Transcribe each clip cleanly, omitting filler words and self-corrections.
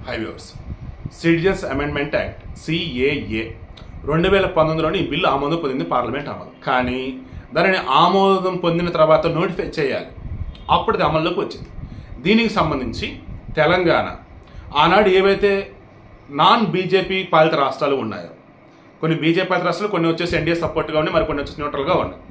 Highways citizens amendment act CAA 2019లోని ఈ bill ఆమోదం పొందింది పార్లమెంట్ ఆమోదం. కానీ దానిని ఆమోదం పొందిన తర్వాత నోటిఫై చేయాలి, అప్పుడు అది అమల్లోకి వచ్చింది. దీనికి సంబంధించి తెలంగాణ ఆనాడు ఏవైతే నాన్ బీజేపీ పాలిత రాష్ట్రాలు ఉన్నాయో, కొన్ని బీజేపీ పాలిత రాష్ట్రాలు, కొన్ని వచ్చేసి ఎన్డీఏ సపోర్ట్గా ఉన్నాయి, మరి కొన్ని వచ్చేసి న్యూట్రల్గా ఉన్నాయి.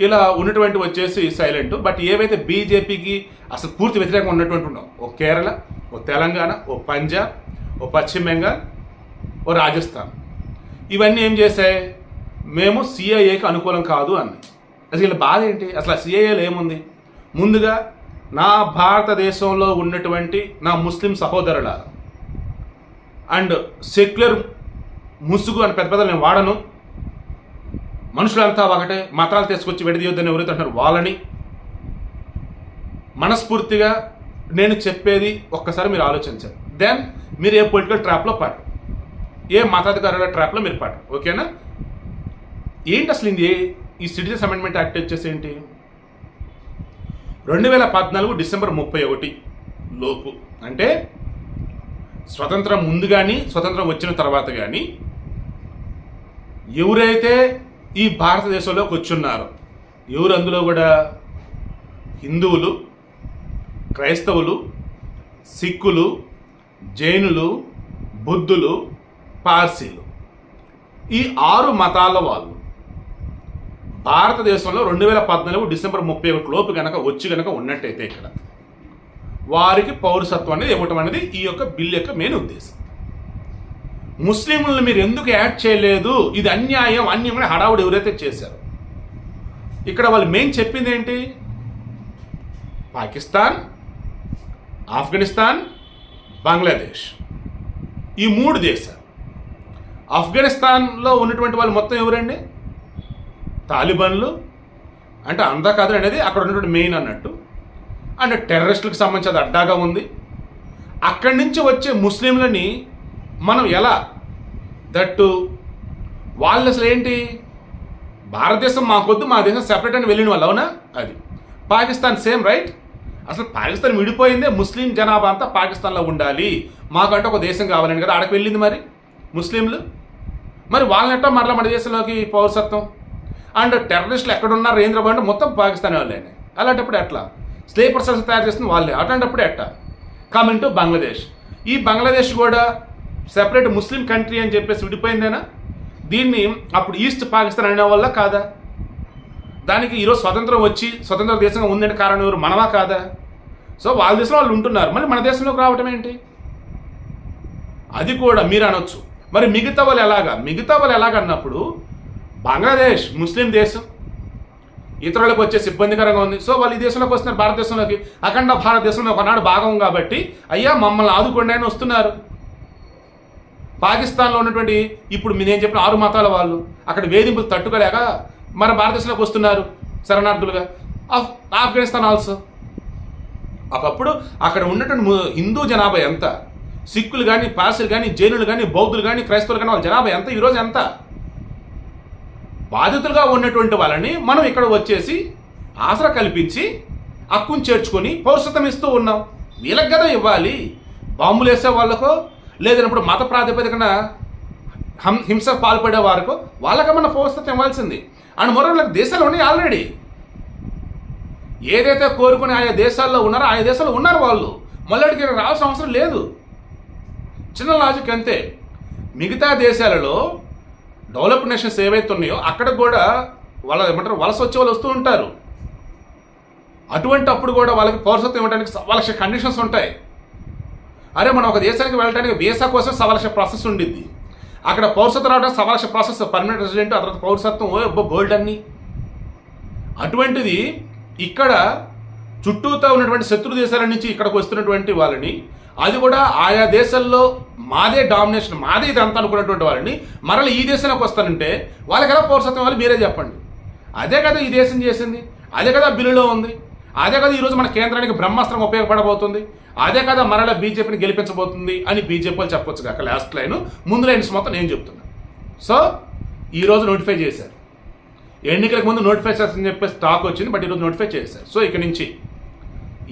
ఇలా ఉన్నటువంటి వచ్చేసి సైలెంట్. బట్ ఏవైతే బీజేపీకి అసలు పూర్తి వ్యతిరేకంగా ఉన్నటువంటి ఉన్నాం, ఓ కేరళ, ఓ తెలంగాణ, ఓ పంజాబ్, ఓ పశ్చిమ బెంగాల్, ఓ రాజస్థాన్, ఇవన్నీ ఏం చేశాయి, మేము సిఐఏకి అనుకూలం కాదు అని. అసలు వీళ్ళ బాధ ఏంటి? అసలు సిఐఏలో ఏముంది? ముందుగా నా భారతదేశంలో ఉన్నటువంటి నా ముస్లిం సహోదరుల అండ్ సెక్యులర్ ముసుగు అని పెద్ద పెద్దలు నేను వాడను, మనుషులంతా ఒకటే, మతాలు తీసుకొచ్చి విడదీయొద్దని ఎవరైతే అంటారు వాళ్ళని మనస్ఫూర్తిగా నేను చెప్పేది ఒక్కసారి మీరు ఆలోచించారు. దెన్ మీరు ఏ పొలిటికల్ ట్రాప్లో పడరు, ఏ మతాధికారుల ట్రాప్లో మీరు పడరు. ఓకేనా? ఏంటి అసలు ఈ సిటిజన్స్ అమెండ్మెంట్ యాక్ట్ వచ్చేసి ఏంటి? 2014 డిసెంబర్ 31 లోపు, అంటే స్వతంత్రం ముందు కానీ స్వతంత్రం వచ్చిన తర్వాత కానీ ఎవరైతే ఈ భారతదేశంలోకి వచ్చున్నారో, ఎవరు అందులో కూడా హిందువులు, క్రైస్తవులు, సిక్కులు, జైనులు, బుద్ధులు, పార్సీలు, ఈ 6 మతాల వాళ్ళు భారతదేశంలో 2014 డిసెంబర్ 31 లోపు కనుక ఉన్నట్టయితే ఇక్కడ వారికి పౌరసత్వం అనేది ఇవ్వటం అనేది ఈ యొక్క బిల్ యొక్క మెయిన్ ఉద్దేశం. ముస్లింలను మీరు ఎందుకు యాడ్ చేయలేదు, ఇది అన్యాయం అన్యాయం హడావుడు ఎవరైతే చేశారో, ఇక్కడ వాళ్ళు మెయిన్ చెప్పింది ఏంటి? పాకిస్తాన్, ఆఫ్ఘనిస్తాన్, బంగ్లాదేశ్, ఈ 3 దేశాలు. ఆఫ్ఘనిస్తాన్లో ఉన్నటువంటి వాళ్ళు మొత్తం ఎవరండి? తాలిబాన్లు, అంటే అంతా కాదు అనేది అక్కడ ఉన్నటువంటి మెయిన్ అన్నట్టు. అంటే టెర్రరిస్టులకు సంబంధించి అది అడ్డాగా ఉంది. అక్కడి నుంచి వచ్చే ముస్లింలని మనం ఎలా దట్టు వాళ్ళు అసలు ఏంటి, భారతదేశం మాకొద్దు, మా దేశం సెపరేట్ అని వెళ్ళిన వాళ్ళు, అవునా? అది పాకిస్తాన్ సేమ్ రైట్. అసలు పాకిస్తాన్ విడిపోయిందే, ముస్లిం జనాభా అంతా పాకిస్తాన్లో ఉండాలి, మాకంటే ఒక దేశం కావాలని కదా ఆడకు వెళ్ళింది మరి ముస్లింలు. మరి వాళ్ళనెట్టా మరలా మన దేశంలోకి పౌరసత్వం? అండ్ టెర్రరిస్టులు ఎక్కడున్నారు రేంద్ర బండి మొత్తం పాకిస్తాన్ వాళ్ళేనే. అలాంటప్పుడు ఎట్లా? స్లీపర్ సెల్స్ తయారు చేస్తుంది వాళ్ళే. అట్లాంటప్పుడు ఎట్లా? కమింగ్ టు బంగ్లాదేశ్, ఈ బంగ్లాదేశ్ కూడా సెపరేట్ ముస్లిం కంట్రీ అని చెప్పేసి విడిపోయిందేనా? దీన్ని అప్పుడు ఈస్ట్ పాకిస్తాన్ అనే వల్ల కాదా? దానికి ఈరోజు స్వతంత్రం వచ్చి స్వతంత్ర దేశంగా ఉందంటే కారణం ఎవరు? మనమా కాదా? సో వాళ్ళ దేశంలో వాళ్ళు ఉంటున్నారు, మళ్ళీ మన దేశంలోకి రావటం ఏంటి? అది కూడా మీరు అనొచ్చు, మరి మిగతా వాళ్ళు ఎలాగన్నప్పుడు బంగ్లాదేశ్ ముస్లిం దేశం, ఇతరులకు వచ్చేసి ఇబ్బందికరంగా ఉంది. సో వాళ్ళు ఈ దేశంలోకి వస్తున్నారు, భారతదేశంలోకి, అఖండ భారతదేశంలో ఒకనాడు భాగం కాబట్టి అయ్యా మమ్మల్ని ఆదుకోండి అని వస్తున్నారు. పాకిస్తాన్లో ఉన్నటువంటి ఇప్పుడు నేను చెప్పిన 6 మతాల వాళ్ళు అక్కడ వేధింపులు తట్టుకోలేక మన భారతదేశంలోకి వస్తున్నారు శరణార్థులుగా. ఆఫ్ఘనిస్తాన్ ఆల్సో. ఒకప్పుడు అక్కడ ఉన్నటువంటి హిందూ జనాభా ఎంత, సిక్కులు కానీ, పార్సీలు కానీ, జైనులు కానీ, బౌద్ధులు కానీ, క్రైస్తవులు కానీ, వాళ్ళ జనాభా ఎంత, ఈరోజు ఎంత? బాధితులుగా ఉన్నటువంటి వాళ్ళని మనం ఇక్కడ వచ్చేసి ఆసరా కల్పించి హక్కును చేర్చుకొని పౌరసత్వం ఇస్తూ ఉన్నాం. వీళ్ళకి కదా ఇవ్వాలి. బాంబులు వేసే వాళ్ళకో లేదన్నప్పుడు మత ప్రాతిపదికన హింస పాల్పడే వారికో వాళ్ళకమన్నా పౌరసత్వం ఇవ్వాల్సింది. అండ్ మరొక దేశాలు ఉన్నాయి ఆల్రెడీ. ఏదైతే కోరుకుని ఆయా దేశాల్లో ఉన్నారో ఆయా దేశాల్లో ఉన్నారు వాళ్ళు, మళ్ళీ రావాల్సిన అవసరం లేదు. చిన్న లాజిక్ అంతే. మిగతా దేశాలలో డెవలప్డ్ నేషన్స్ ఏవైతే ఉన్నాయో అక్కడ కూడా వలస వచ్చే వాళ్ళు వస్తూ ఉంటారు. అటువంటి అప్పుడు కూడా వాళ్ళకి పౌరసత్వం ఇవ్వడానికి 1,00,000 కండిషన్స్ ఉంటాయి. అరే మనం ఒక దేశానికి వెళ్ళడానికి వీసా కోసం 1,00,000 ప్రాసెస్ ఉండిద్ది. అక్కడ పౌరసత్వం రావడానికి 1,00,000 ప్రాసెస్, పర్మనెంట్ రెసిడెంట్, ఆ తర్వాత పౌరసత్వం, బోల్డ్ అన్ని. అటువంటిది ఇక్కడ చుట్టూతో ఉన్నటువంటి శత్రు దేశాల నుంచి ఇక్కడికి వస్తున్నటువంటి వాళ్ళని, అది కూడా ఆయా దేశాల్లో మాదే డామినేషన్, మాదే ఇదంతా అనుకున్నటువంటి వాళ్ళని మరలా ఈ దేశంలోకి వస్తానంటే వాళ్ళకి ఎలా పౌరసత్వం ఇవ్వాలి మీరే చెప్పండి. అదే కదా ఈ దేశం చేసింది, అదే కదా బిల్లులో ఉంది, అదే కదా ఈరోజు మన కేంద్రానికి బ్రహ్మాస్త్రం ఉపయోగపడబోతుంది, అదే కదా మరలా బీజేపీని గెలిపించబోతుంది అని బీజేపీ వాళ్ళు చెప్పొచ్చు కాక. లాస్ట్ లైన్, ముందు లైన్స్ మొత్తం నేను చెప్తున్నాను. సో ఈరోజు నోటిఫై చేశారు, ఎన్నికలకు ముందు నోటిఫై చేస్తారని చెప్పేసి టాక్ వచ్చింది, బట్ ఈరోజు నోటిఫై చేశారు. సో ఇక నుంచి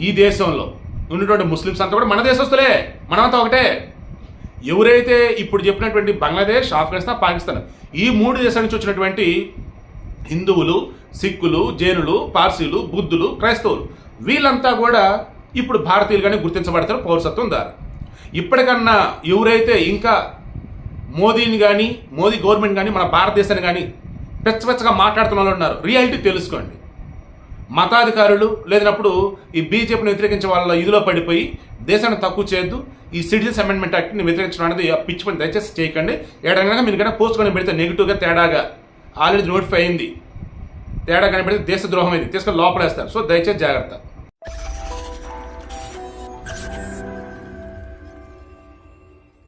ఈ దేశంలో ఉన్నటువంటి ముస్లిమ్స్ అంతా కూడా మన దేశస్తులే, మనమంతా ఒకటే. ఎవరైతే ఇప్పుడు చెప్పినటువంటి బంగ్లాదేశ్, ఆఫ్ఘనిస్తాన్, పాకిస్తాన్ ఈ 3 దేశాల నుంచి వచ్చినటువంటి హిందువులు, సిక్కులు, జైనులు, పార్సీలు, బుద్ధులు, క్రైస్తవులు వీళ్ళంతా కూడా ఇప్పుడు భారతీయులుగానే గుర్తించబడతారు పౌరసత్వం ద్వారా. ఇప్పటికన్నా ఎవరైతే ఇంకా మోదీని కానీ, మోదీ గవర్నమెంట్ కానీ, మన భారతదేశాన్ని కానీ పెచ్చపెచ్చగా మాట్లాడుతున్న వాళ్ళు ఉన్నారు. రియాలిటీ తెలుసుకోండి. మతాధికారులు లేదన్నప్పుడు ఈ బీజేపీని వ్యతిరేకించే వాళ్ళ ఇదిలో పడిపోయి దేశాన్ని తక్కువ చేయొద్దు. ఈ సిటిజన్స్ అమెండ్మెంట్ యాక్ట్ని వ్యతిరేకించడం అనేది పిచ్చి పని దయచేసి చేయకండి. ఏడనగా మీరు కన్నా పోస్ట్ కొని పెడితే నెగిటివ్గా తేడాగా ఆల్రెడీ నోటిఫై అయింది, తేడా కనిపెడితే దేశద్రోహం అయింది, తీసుకొని లోపలేస్తారు. సో దయచేసి జాగ్రత్త.